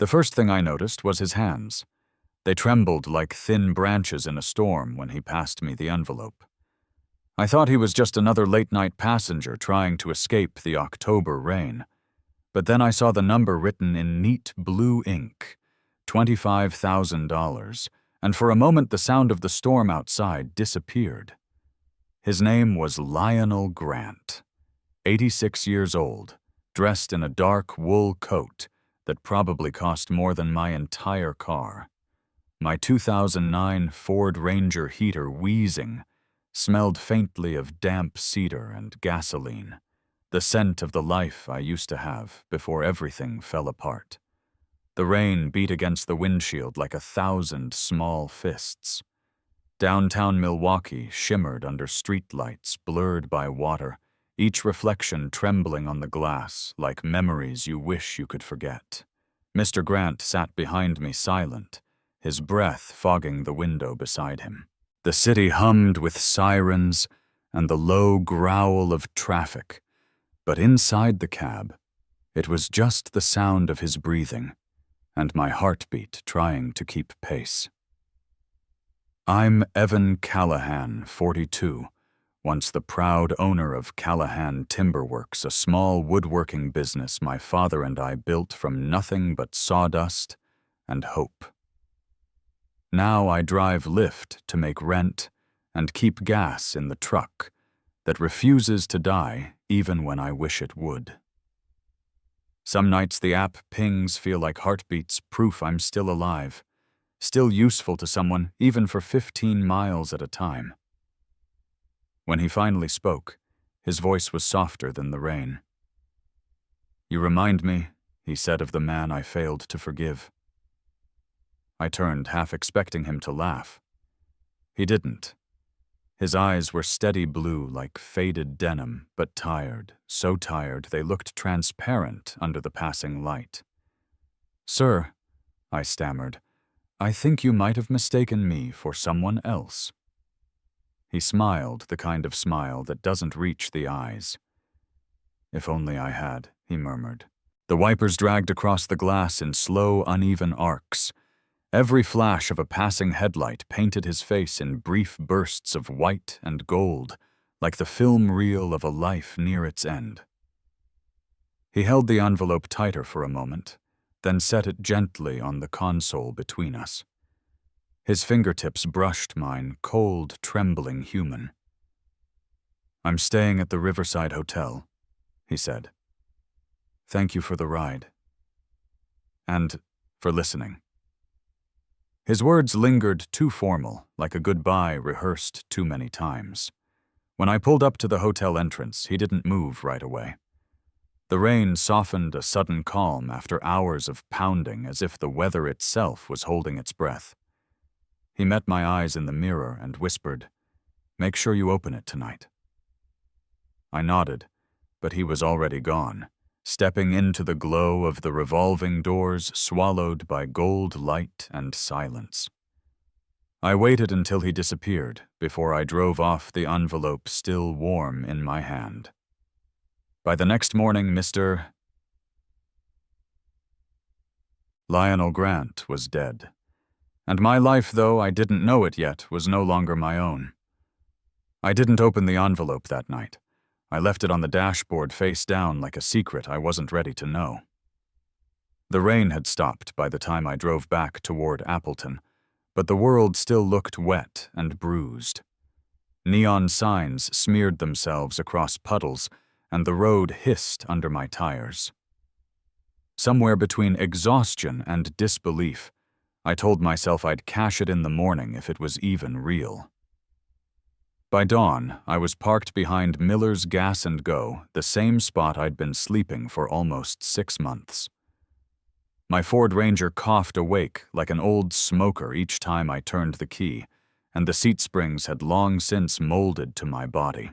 The first thing I noticed was his hands. They trembled like thin branches in a storm when he passed me the envelope. I thought he was just another late-night passenger trying to escape the October rain. But then I saw the number written in neat blue ink, $25,000, and for a moment the sound of the storm outside disappeared. His name was Lionel Grant, 86 years old, dressed in a dark wool coat that probably cost more than my entire car. My 2009 Ford Ranger heater, wheezing, smelled faintly of damp cedar and gasoline, the scent of the life I used to have before everything fell apart. The rain beat against the windshield like 1,000 small fists. Downtown Milwaukee shimmered under streetlights blurred by water, each reflection trembling on the glass like memories you wish you could forget. Mr. Grant sat behind me silent, his breath fogging the window beside him. The city hummed with sirens and the low growl of traffic, but inside the cab, it was just the sound of his breathing and my heartbeat trying to keep pace. I'm Evan Callahan, 42, once the proud owner of Callahan Timber Works, a small woodworking business my father and I built from nothing but sawdust and hope. Now I drive Lyft to make rent and keep gas in the truck that refuses to die even when I wish it would. Some nights the app pings feel like heartbeats, proof I'm still alive, still useful to someone even for 15 miles at a time. When he finally spoke, his voice was softer than the rain. "You remind me," he said, "of the man I failed to forgive." I turned, half expecting him to laugh. He didn't. His eyes were steady blue like faded denim, but tired, so tired they looked transparent under the passing light. "Sir," I stammered, "I think you might have mistaken me for someone else." He smiled, the kind of smile that doesn't reach the eyes. "If only I had," he murmured. The wipers dragged across the glass in slow, uneven arcs. Every flash of a passing headlight painted his face in brief bursts of white and gold, like the film reel of a life near its end. He held the envelope tighter for a moment, then set it gently on the console between us. His fingertips brushed mine, cold, trembling human. "I'm staying at the Riverside Hotel," he said. "Thank you for the ride. And for listening." His words lingered too formal, like a goodbye rehearsed too many times. When I pulled up to the hotel entrance, he didn't move right away. The rain softened a sudden calm after hours of pounding, as if the weather itself was holding its breath. He met my eyes in the mirror and whispered, "Make sure you open it tonight." I nodded, but he was already gone, stepping into the glow of the revolving doors swallowed by gold light and silence. I waited until he disappeared before I drove off, the envelope still warm in my hand. By the next morning, Mr. Lionel Grant was dead. And my life, though I didn't know it yet, was no longer my own. I didn't open the envelope that night. I left it on the dashboard face down like a secret I wasn't ready to know. The rain had stopped by the time I drove back toward Appleton, but the world still looked wet and bruised. Neon signs smeared themselves across puddles, and the road hissed under my tires. Somewhere between exhaustion and disbelief, I told myself I'd cash it in the morning if it was even real. By dawn, I was parked behind Miller's Gas and Go, the same spot I'd been sleeping for almost 6 months. My Ford Ranger coughed awake like an old smoker each time I turned the key, and the seat springs had long since molded to my body.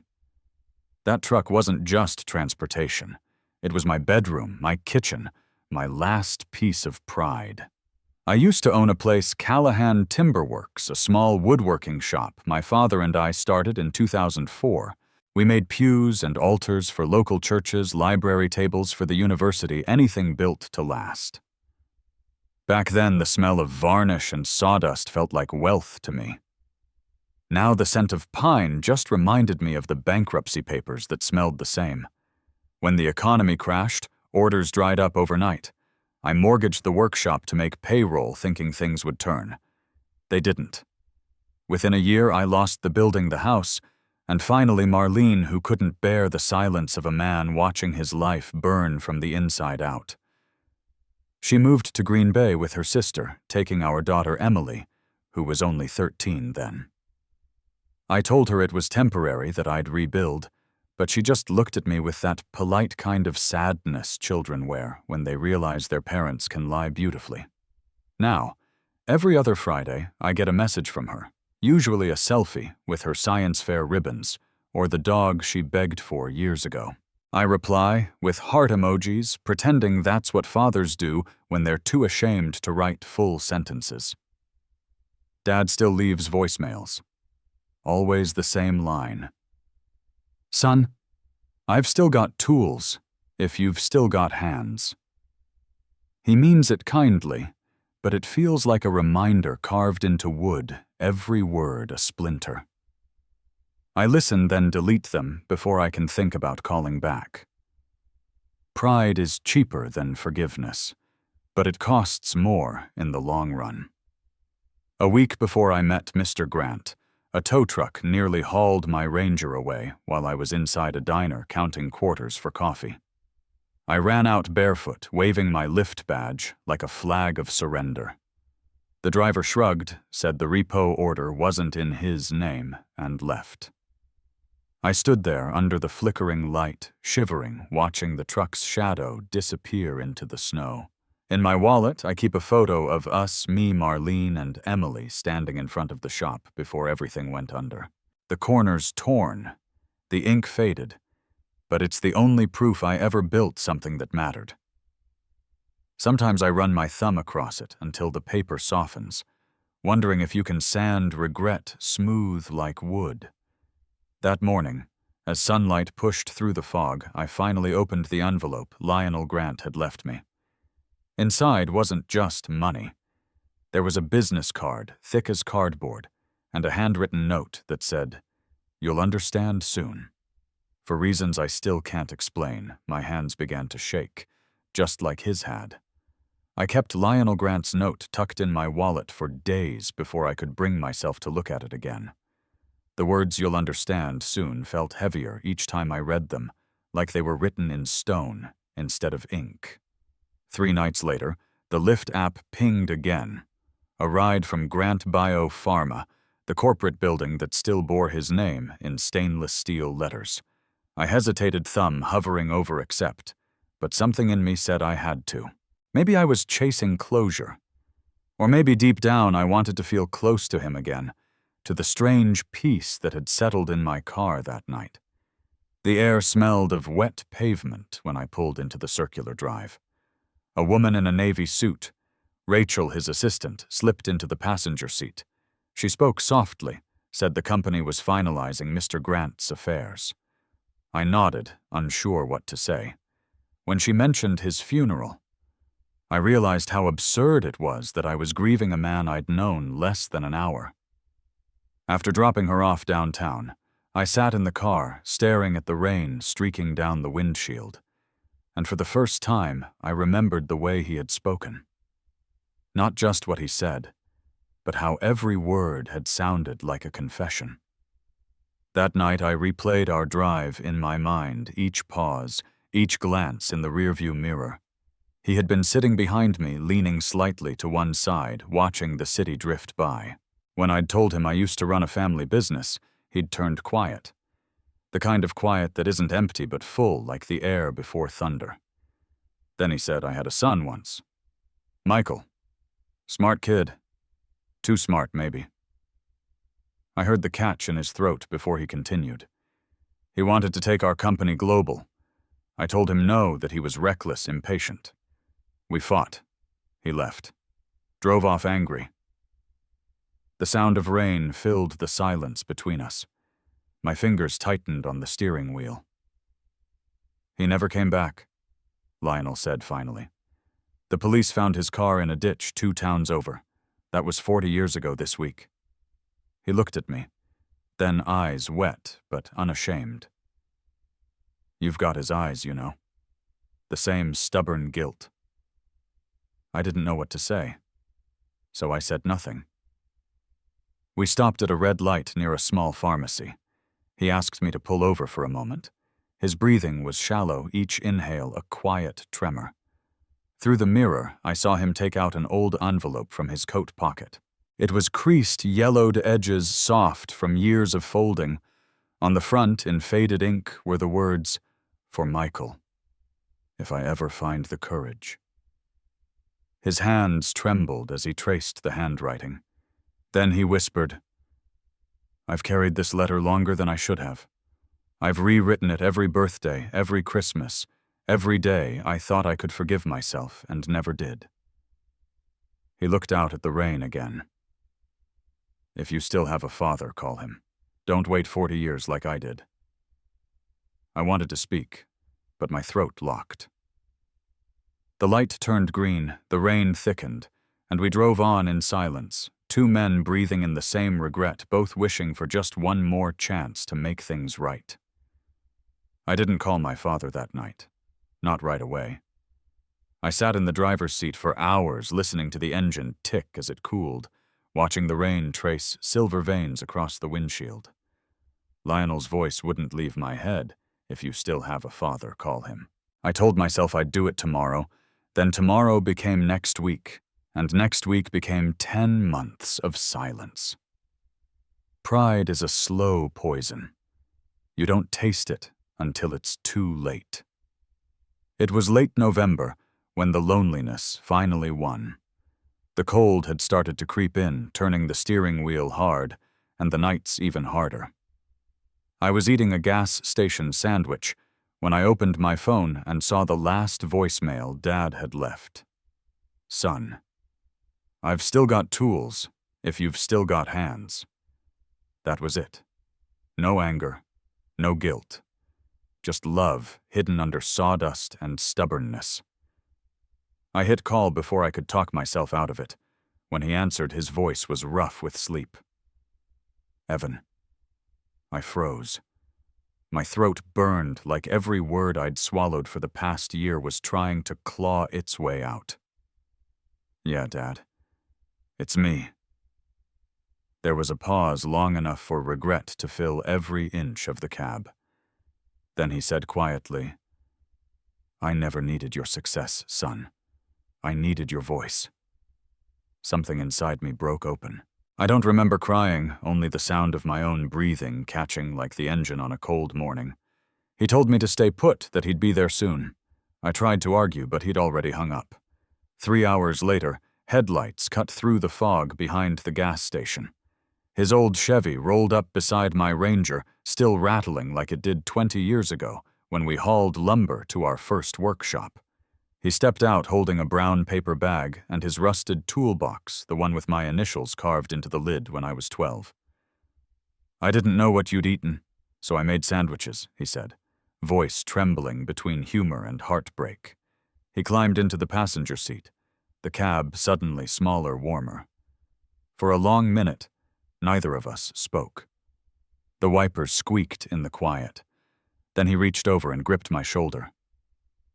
That truck wasn't just transportation. It was my bedroom, my kitchen, my last piece of pride. I used to own a place, Callahan Timber Works, a small woodworking shop my father and I started in 2004. We made pews and altars for local churches, library tables for the university, anything built to last. Back then, the smell of varnish and sawdust felt like wealth to me. Now the scent of pine just reminded me of the bankruptcy papers that smelled the same. When the economy crashed, orders dried up overnight. I mortgaged the workshop to make payroll thinking things would turn. They didn't. Within a year, I lost the building, the house, and finally Marlene, who couldn't bear the silence of a man watching his life burn from the inside out. She moved to Green Bay with her sister, taking our daughter Emily, who was only 13 then. I told her it was temporary, that I'd rebuild, but she just looked at me with that polite kind of sadness children wear when they realize their parents can lie beautifully. Now, every other Friday, I get a message from her, usually a selfie with her science fair ribbons or the dog she begged for years ago. I reply with heart emojis, pretending that's what fathers do when they're too ashamed to write full sentences. Dad still leaves voicemails. Always the same line. Son, I've still got tools, if you've still got hands. He means it kindly, but it feels like a reminder carved into wood, every word a splinter. I listen, then delete them before I can think about calling back. Pride is cheaper than forgiveness, but it costs more in the long run. A week before I met Mr. Grant, a tow truck nearly hauled my Ranger away while I was inside a diner counting quarters for coffee. I ran out barefoot, waving my Lyft badge like a flag of surrender. The driver shrugged, said the repo order wasn't in his name, and left. I stood there under the flickering light, shivering, watching the truck's shadow disappear into the snow. In my wallet, I keep a photo of us, me, Marlene, and Emily standing in front of the shop before everything went under. The corner's torn, the ink faded, but it's the only proof I ever built something that mattered. Sometimes I run my thumb across it until the paper softens, wondering if you can sand regret smooth like wood. That morning, as sunlight pushed through the fog, I finally opened the envelope Lionel Grant had left me. Inside wasn't just money. There was a business card, thick as cardboard, and a handwritten note that said, "You'll understand soon." For reasons I still can't explain, my hands began to shake, just like his had. I kept Lionel Grant's note tucked in my wallet for days before I could bring myself to look at it again. The words "you'll understand soon" felt heavier each time I read them, like they were written in stone instead of ink. 3 nights later, the Lyft app pinged again. A ride from Grant Bio Pharma, the corporate building that still bore his name in stainless steel letters. I hesitated, thumb hovering over accept, but something in me said I had to. Maybe I was chasing closure. Or maybe deep down I wanted to feel close to him again, to the strange peace that had settled in my car that night. The air smelled of wet pavement when I pulled into the circular drive. A woman in a navy suit, Rachel, his assistant, slipped into the passenger seat. She spoke softly, said the company was finalizing Mr. Grant's affairs. I nodded, unsure what to say. When she mentioned his funeral, I realized how absurd it was that I was grieving a man I'd known less than an hour. After dropping her off downtown, I sat in the car, staring at the rain streaking down the windshield. And for the first time, I remembered the way he had spoken. Not just what he said, but how every word had sounded like a confession. That night I replayed our drive in my mind, each pause, each glance in the rearview mirror. He had been sitting behind me, leaning slightly to one side, watching the city drift by. When I'd told him I used to run a family business, he'd turned quiet. The kind of quiet that isn't empty but full, like the air before thunder. Then he said I had a son once. Michael. Smart kid. Too smart, maybe. I heard the catch in his throat before he continued. He wanted to take our company global. I told him no, that he was reckless, impatient. We fought. He left. Drove off angry. The sound of rain filled the silence between us. My fingers tightened on the steering wheel. He never came back, Lionel said finally. The police found his car in a ditch 2 towns over. That was 40 years ago this week. He looked at me, then eyes wet but unashamed. You've got his eyes, you know. The same stubborn guilt. I didn't know what to say, so I said nothing. We stopped at a red light near a small pharmacy. He asked me to pull over for a moment. His breathing was shallow, each inhale a quiet tremor. Through the mirror, I saw him take out an old envelope from his coat pocket. It was creased, yellowed edges soft from years of folding. On the front, in faded ink, were the words, "For Michael, if I ever find the courage." His hands trembled as he traced the handwriting. Then he whispered, "I've carried this letter longer than I should have. I've rewritten it every birthday, every Christmas, every day I thought I could forgive myself and never did." He looked out at the rain again. "If you still have a father, call him. Don't wait 40 years like I did." I wanted to speak, but my throat locked. The light turned green, the rain thickened, and we drove on in silence, 2 men breathing in the same regret, both wishing for just one more chance to make things right. I didn't call my father that night. Not right away. I sat in the driver's seat for hours listening to the engine tick as it cooled, watching the rain trace silver veins across the windshield. Lionel's voice wouldn't leave my head. "If you still have a father, call him." I told myself I'd do it tomorrow. Then tomorrow became next week, and next week became 10 months of silence. Pride is a slow poison. You don't taste it until it's too late. It was late November when the loneliness finally won. The cold had started to creep in, turning the steering wheel hard, and the nights even harder. I was eating a gas station sandwich when I opened my phone and saw the last voicemail Dad had left. "Son, I've still got tools if you've still got hands." That was it. No anger, no guilt. Just love hidden under sawdust and stubbornness. I hit call before I could talk myself out of it. When he answered, his voice was rough with sleep. "Evan." I froze. My throat burned like every word I'd swallowed for the past year was trying to claw its way out. "Yeah, Dad. It's me." There was a pause long enough for regret to fill every inch of the cab. Then he said quietly, "I never needed your success, son. I needed your voice." Something inside me broke open. I don't remember crying, only the sound of my own breathing catching like the engine on a cold morning. He told me to stay put, that he'd be there soon. I tried to argue, but he'd already hung up. 3 hours later, headlights cut through the fog behind the gas station. His old Chevy rolled up beside my Ranger, still rattling like it did 20 years ago when we hauled lumber to our first workshop. He stepped out holding a brown paper bag and his rusted toolbox, the one with my initials carved into the lid when I was 12. "I didn't know what you'd eaten, so I made sandwiches," he said, voice trembling between humor and heartbreak. He climbed into the passenger seat, the cab suddenly smaller, warmer. For a long minute, neither of us spoke. The wipers squeaked in the quiet. Then he reached over and gripped my shoulder.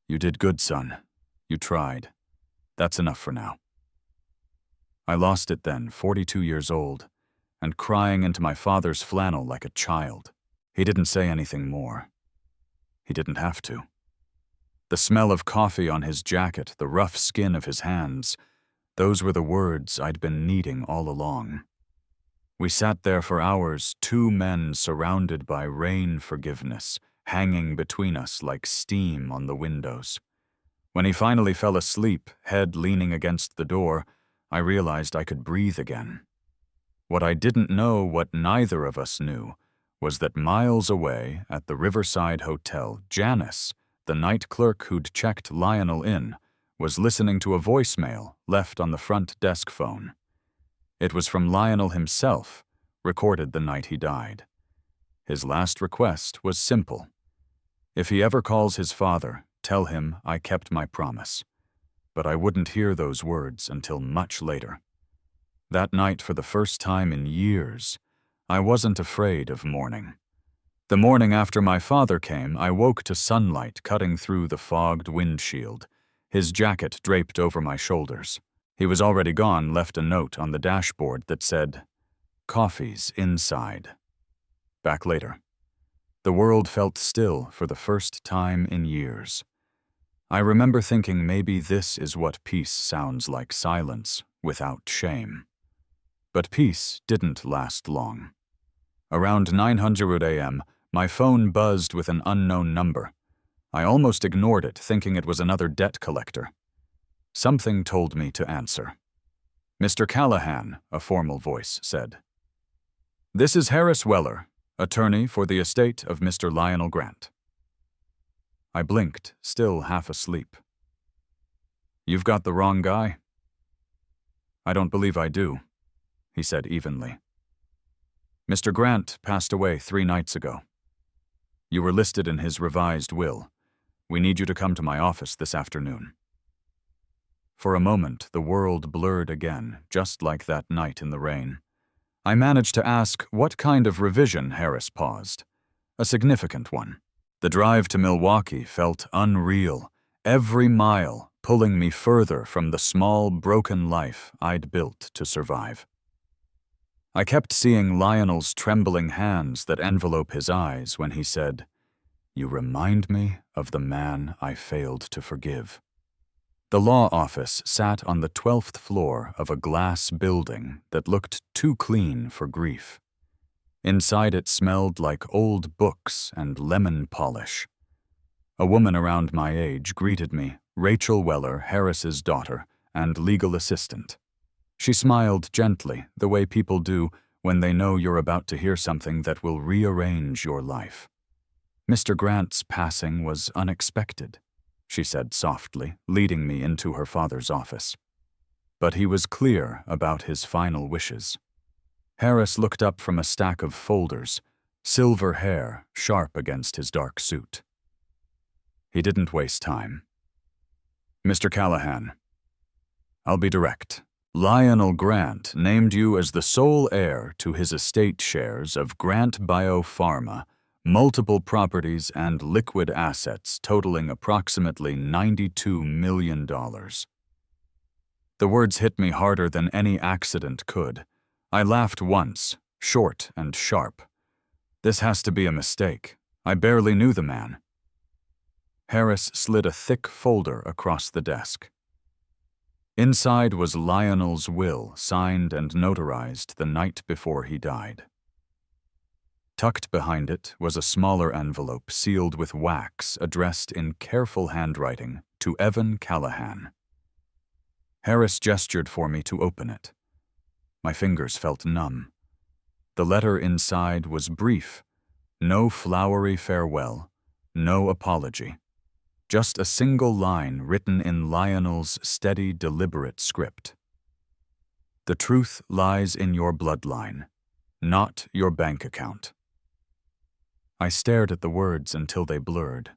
"You did good, son. You tried. That's enough for now." I lost it then, 42 years old, and crying into my father's flannel like a child. He didn't say anything more. He didn't have to. The smell of coffee on his jacket, the rough skin of his hands, those were the words I'd been needing all along. We sat there for hours, 2 men surrounded by rain forgiveness, hanging between us like steam on the windows. When he finally fell asleep, head leaning against the door, I realized I could breathe again. What I didn't know, what neither of us knew, was that miles away at the Riverside Hotel, Janice, the night clerk who'd checked Lionel in, was listening to a voicemail left on the front desk phone. It was from Lionel himself, recorded the night he died. His last request was simple. If he ever calls his father, tell him I kept my promise. but I wouldn't hear those words until much later. That night, for the first time in years, I wasn't afraid of morning. The morning after my father came, I woke to sunlight cutting through the fogged windshield, his jacket draped over my shoulders. He was already gone, left a note on the dashboard that said, "Coffee's inside. Back later." The world felt still for the first time in years. I remember thinking maybe this is what peace sounds like, silence without shame. But peace didn't last long. Around 900 a.m., my phone buzzed with an unknown number. I almost ignored it, thinking it was another debt collector. Something told me to answer. "Mr. Callahan," a formal voice said. "This is Harris Weller, attorney for the estate of Mr. Lionel Grant." I blinked, still half asleep. "You've got the wrong guy." "I don't believe I do," he said evenly. "Mr. Grant passed away 3 nights ago. You were listed in his revised will. We need you to come to my office this afternoon." For a moment, the world blurred again, just like that night in the rain. I managed to ask what kind of revision. Harris paused. "A significant one. The drive to Milwaukee felt unreal, every mile pulling me further from the small, broken life I'd built to survive." I kept seeing Lionel's trembling hands that envelope his eyes when he said, "You remind me of the man I failed to forgive." The law office sat on the 12th floor of a glass building that looked too clean for grief. Inside it smelled like old books and lemon polish. A woman around my age greeted me, Rachel Weller, Harris's daughter and legal assistant. She smiled gently, the way people do when they know you're about to hear something that will rearrange your life. "Mr. Grant's passing was unexpected," she said softly, leading me into her father's office. But he was clear about his final wishes. Harris looked up from a stack of folders, silver hair sharp against his dark suit. He didn't waste time. "Mr. Callahan, I'll be direct. Lionel Grant named you as the sole heir to his estate shares of Grant Biopharma, multiple properties and liquid assets totaling approximately $92 million. The words hit me harder than any accident could. I laughed once, short and sharp. "This has to be a mistake. I barely knew the man." Harris slid a thick folder across the desk. Inside was Lionel's will, signed and notarized the night before he died. Tucked behind it was a smaller envelope sealed with wax addressed in careful handwriting to Evan Callahan. Harris gestured for me to open it. My fingers felt numb. The letter inside was brief, no flowery farewell, no apology. Just a single line written in Lionel's steady, deliberate script. "The truth lies in your bloodline, not your bank account." I stared at the words until they blurred.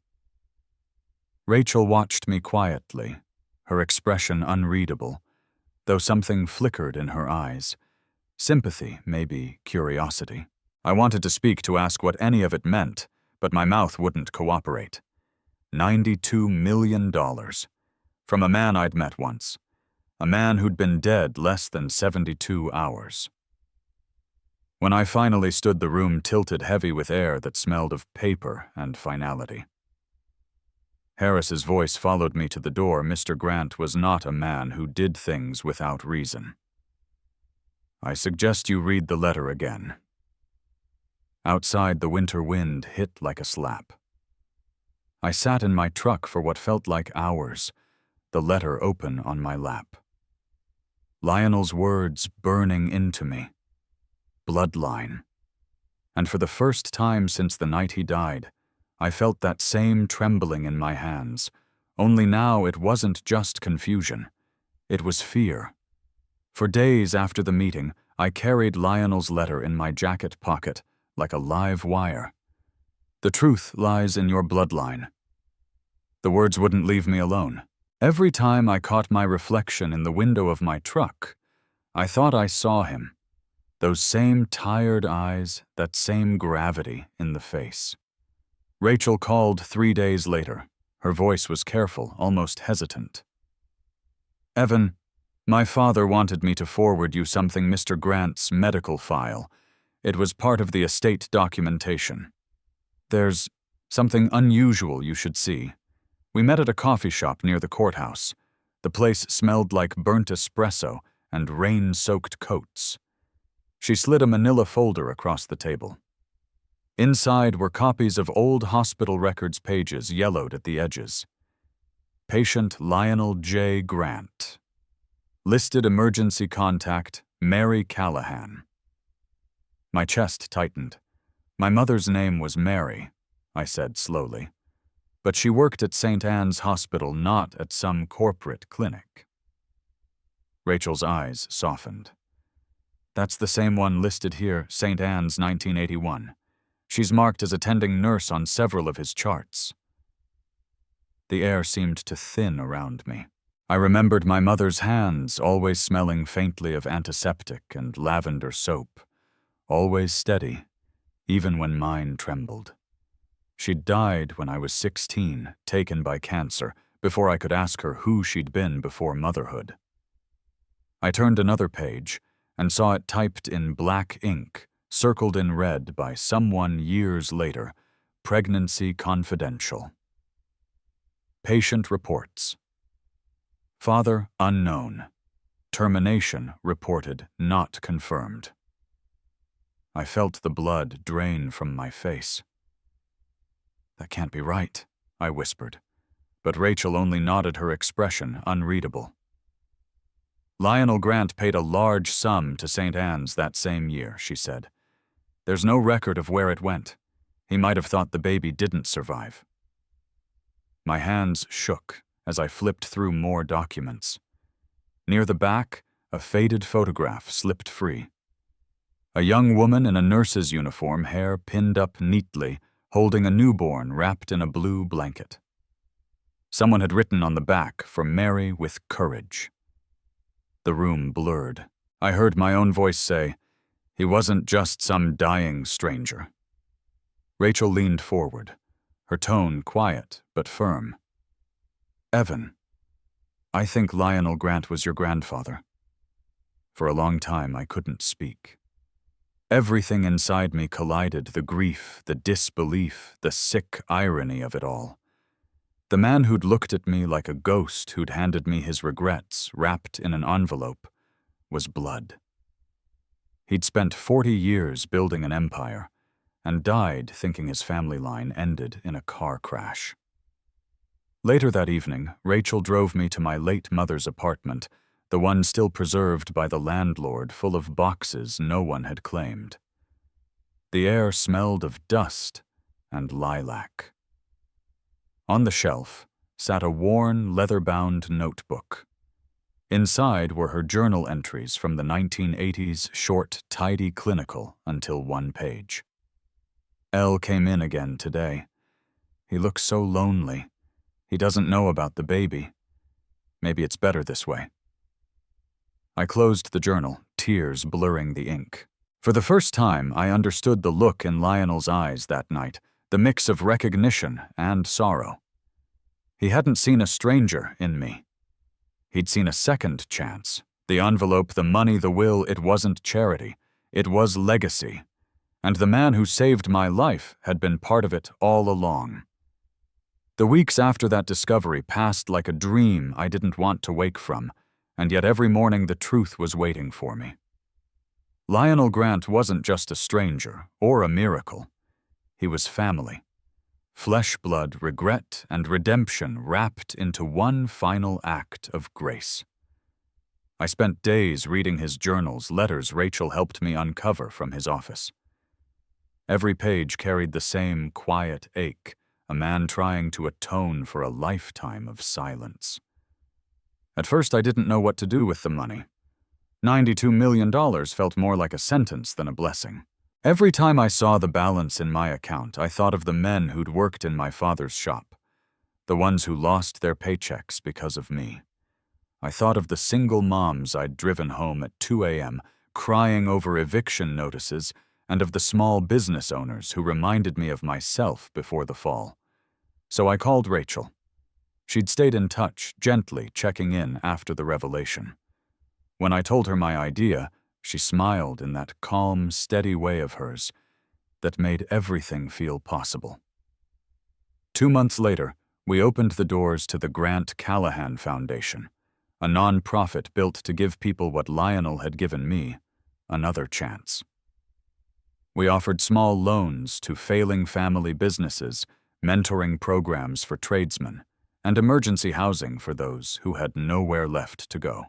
Rachel watched me quietly, her expression unreadable, though something flickered in her eyes. Sympathy, maybe curiosity. I wanted to speak to ask what any of it meant, but my mouth wouldn't cooperate. $92 million. From a man I'd met once. A man who'd been dead less than 72 hours. When I finally stood, the room tilted heavy with air that smelled of paper and finality. Harris's voice followed me to the door. Mr. Grant was not a man who did things without reason. "I suggest you read the letter again." Outside, the winter wind hit like a slap. I sat in my truck for what felt like hours, the letter open on my lap. Lionel's words burning into me. Bloodline. And for the first time since the night he died, I felt that same trembling in my hands, only now it wasn't just confusion. It was fear. For days after the meeting, I carried Lionel's letter in my jacket pocket like a live wire. "The truth lies in your bloodline." The words wouldn't leave me alone. Every time I caught my reflection in the window of my truck, I thought I saw him. Those same tired eyes, that same gravity in the face. Rachel called 3 days later. Her voice was careful, almost hesitant. "Evan, my father wanted me to forward you something Mr. Grant's medical file. It was part of the estate documentation. There's something unusual you should see. We met at a coffee shop near the courthouse. The place smelled like burnt espresso and rain-soaked coats." She slid a manila folder across the table. Inside were copies of old hospital records pages yellowed at the edges. Patient Lionel J. Grant. Listed emergency contact, Mary Callahan. My chest tightened. My mother's name was Mary, I said slowly. But she worked at St. Anne's Hospital, not at some corporate clinic. Rachel's eyes softened. "That's the same one listed here, St. Anne's 1981. She's marked as attending nurse on several of his charts." The air seemed to thin around me. I remembered my mother's hands always smelling faintly of antiseptic and lavender soap, always steady, even when mine trembled. She'd died when I was 16, taken by cancer, before I could ask her who she'd been before motherhood. I turned another page and saw it typed in black ink, circled in red by someone years later, "Pregnancy confidential." Patient reports. Father unknown. Termination reported not confirmed. I felt the blood drain from my face. "That can't be right," I whispered, but Rachel only nodded, her expression unreadable. "Lionel Grant paid a large sum to St. Anne's that same year," she said. "There's no record of where it went. He might have thought the baby didn't survive." My hands shook as I flipped through more documents. Near the back, a faded photograph slipped free. A young woman in a nurse's uniform, hair pinned up neatly, holding a newborn wrapped in a blue blanket. Someone had written on the back, "For Mary with courage." The room blurred. I heard my own voice say, "He wasn't just some dying stranger." Rachel leaned forward, her tone quiet but firm. "Evan, I think Lionel Grant was your grandfather." For a long time I couldn't speak. Everything inside me collided, the grief, the disbelief, the sick irony of it all. The man who'd looked at me like a ghost, who'd handed me his regrets, wrapped in an envelope, was blood. He'd spent 40 years building an empire, and died thinking his family line ended in a car crash. Later that evening, Rachel drove me to my late mother's apartment, the one still preserved by the landlord, full of boxes no one had claimed. The air smelled of dust and lilac. On the shelf sat a worn, leather-bound notebook. Inside were her journal entries from the 1980s, short, tidy clinical until one page. "Elle came in again today. He looks so lonely. He doesn't know about the baby. Maybe it's better this way." I closed the journal, tears blurring the ink. For the first time, I understood the look in Lionel's eyes that night, the mix of recognition and sorrow. He hadn't seen a stranger in me. He'd seen a second chance. The envelope, the money, the will, it wasn't charity. It was legacy. And the man who saved my life had been part of it all along. The weeks after that discovery passed like a dream I didn't want to wake from, and yet every morning the truth was waiting for me. Lionel Grant wasn't just a stranger or a miracle. He was family. Flesh, blood, regret, and redemption wrapped into one final act of grace. I spent days reading his journals, letters Rachel helped me uncover from his office. Every page carried the same quiet ache, a man trying to atone for a lifetime of silence. At first I didn't know what to do with the money. $92 million felt more like a sentence than a blessing. Every time I saw the balance in my account, I thought of the men who'd worked in my father's shop. the ones who lost their paychecks because of me. I thought of the single moms I'd driven home at 2 a.m., crying over eviction notices, and of the small business owners who reminded me of myself before the fall. So I called Rachel. She'd stayed in touch, gently checking in after the revelation. When I told her my idea, she smiled in that calm, steady way of hers that made everything feel possible. 2 months later, we opened the doors to the Grant Callahan Foundation, a non-profit built to give people what Lionel had given me, another chance. We offered small loans to failing family businesses, mentoring programs for tradesmen, and emergency housing for those who had nowhere left to go.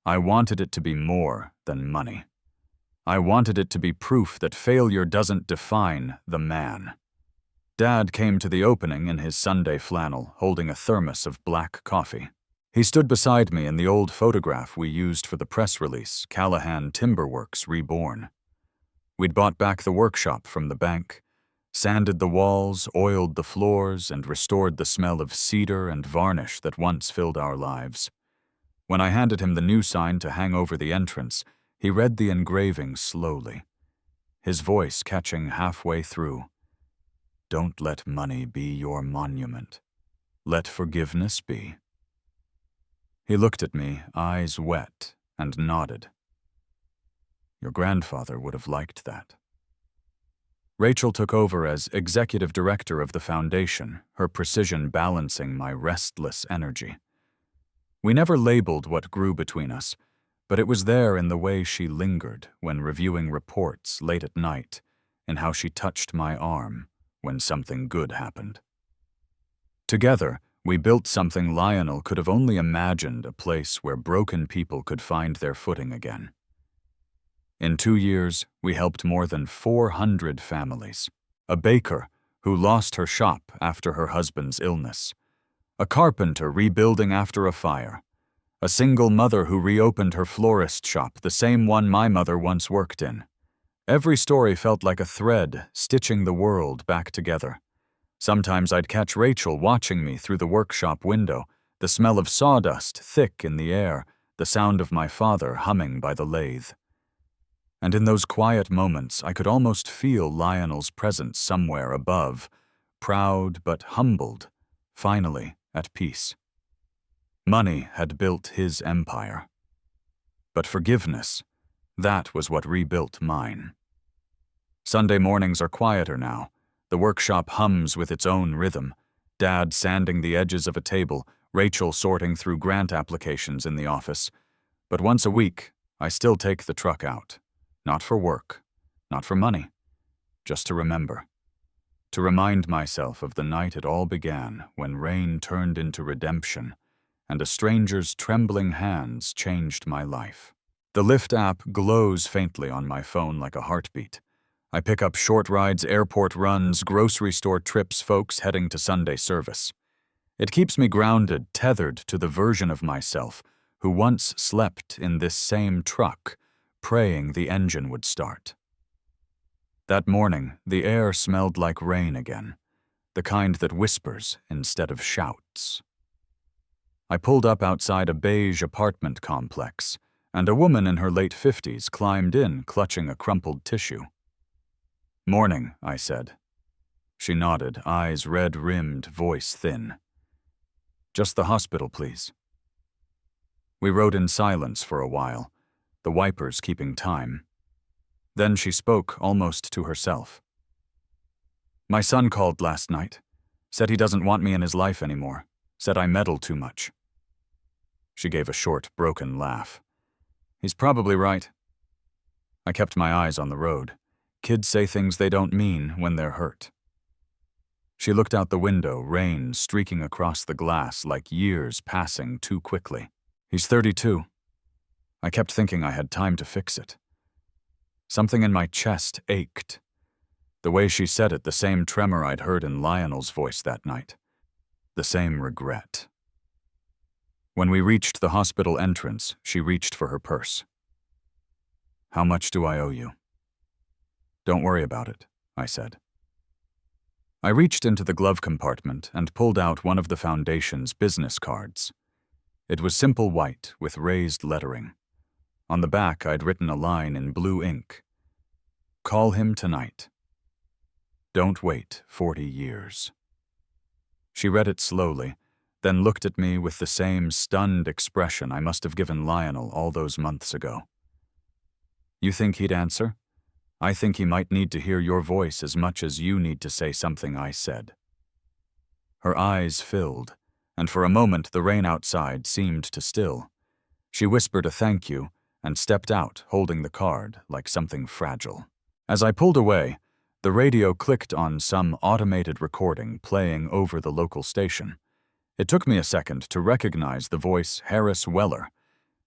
I wanted it to be more than money. I wanted it to be proof that failure doesn't define the man. Dad came to the opening in his Sunday flannel, holding a thermos of black coffee. He stood beside me in the old photograph we used for the press release, Callahan Timberworks Reborn. We'd bought back the workshop from the bank, sanded the walls, oiled the floors, and restored the smell of cedar and varnish that once filled our lives. When I handed him the new sign to hang over the entrance, he read the engraving slowly, his voice catching halfway through. "Don't let money be your monument. Let forgiveness be." He looked at me, eyes wet, and nodded. Your grandfather would have liked that. Rachel took over as executive director of the foundation, her precision balancing my restless energy. We never labeled what grew between us, but it was there in the way she lingered when reviewing reports late at night, and how she touched my arm when something good happened. Together, we built something Lionel could have only imagined, a place where broken people could find their footing again. In 2 years, we helped more than 400 families. A baker who lost her shop after her husband's illness. A carpenter rebuilding after a fire. A single mother who reopened her florist shop, the same one my mother once worked in. Every story felt like a thread stitching the world back together. Sometimes I'd catch Rachel watching me through the workshop window, the smell of sawdust thick in the air, the sound of my father humming by the lathe. And in those quiet moments, I could almost feel Lionel's presence somewhere above, proud but humbled, finally at peace. Money had built his empire. But forgiveness, that was what rebuilt mine. Sunday mornings are quieter now. The workshop hums with its own rhythm, Dad sanding the edges of a table, Rachel sorting through grant applications in the office. But once a week, I still take the truck out. Not for work, not for money, just to remember. To remind myself of the night it all began, when rain turned into redemption, and a stranger's trembling hands changed my life. The Lyft app glows faintly on my phone like a heartbeat. I pick up short rides, airport runs, grocery store trips, folks heading to Sunday service. It keeps me grounded, tethered to the version of myself who once slept in this same truck, praying the engine would start. That morning, the air smelled like rain again, the kind that whispers instead of shouts. I pulled up outside a beige apartment complex, and a woman in her late 50s climbed in, clutching a crumpled tissue. "Morning," I said. She nodded, eyes red-rimmed, voice thin. "Just the hospital, please." We rode in silence for a while, the wipers keeping time. Then she spoke almost to herself. "My son called last night. Said he doesn't want me in his life anymore. Said I meddle too much." She gave a short, broken laugh. "He's probably right." I kept my eyes on the road. Kids say things they don't mean when they're hurt. She looked out the window, rain streaking across the glass like years passing too quickly. "He's 32. I kept thinking I had time to fix it. Something in my chest ached. The way she said it, the same tremor I'd heard in Lionel's voice that night. The same regret. When we reached the hospital entrance, she reached for her purse. "How much do I owe you?" "Don't worry about it," I said. I reached into the glove compartment and pulled out one of the foundation's business cards. It was simple white with raised lettering. On the back, I'd written a line in blue ink. Call him tonight. Don't wait 40 years. She read it slowly, then looked at me with the same stunned expression I must have given Lionel all those months ago. You think he'd answer? I think he might need to hear your voice as much as you need to say something I said. Her eyes filled, and for a moment the rain outside seemed to still. She whispered a thank you and stepped out, holding the card like something fragile. As I pulled away, the radio clicked on some automated recording playing over the local station. It took me a second to recognize the voice Harris Weller.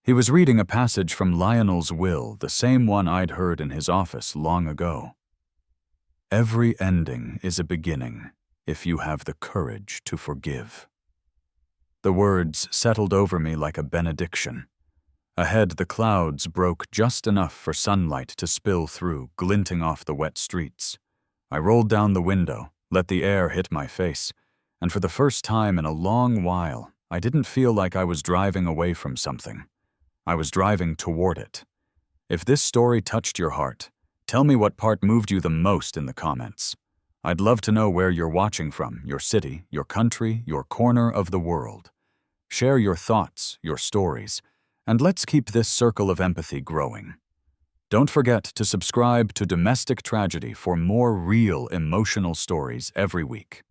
He was reading a passage from Lionel's will, the same one I'd heard in his office long ago. Every ending is a beginning if you have the courage to forgive. The words settled over me like a benediction. Ahead, the clouds broke just enough for sunlight to spill through, glinting off the wet streets. I rolled down the window, let the air hit my face, and for the first time in a long while, I didn't feel like I was driving away from something. I was driving toward it. If this story touched your heart, tell me what part moved you the most in the comments. I'd love to know where you're watching from, your city, your country, your corner of the world. Share your thoughts, your stories, and let's keep this circle of empathy growing. Don't forget to subscribe to Domestic Tragedy for more real emotional stories every week.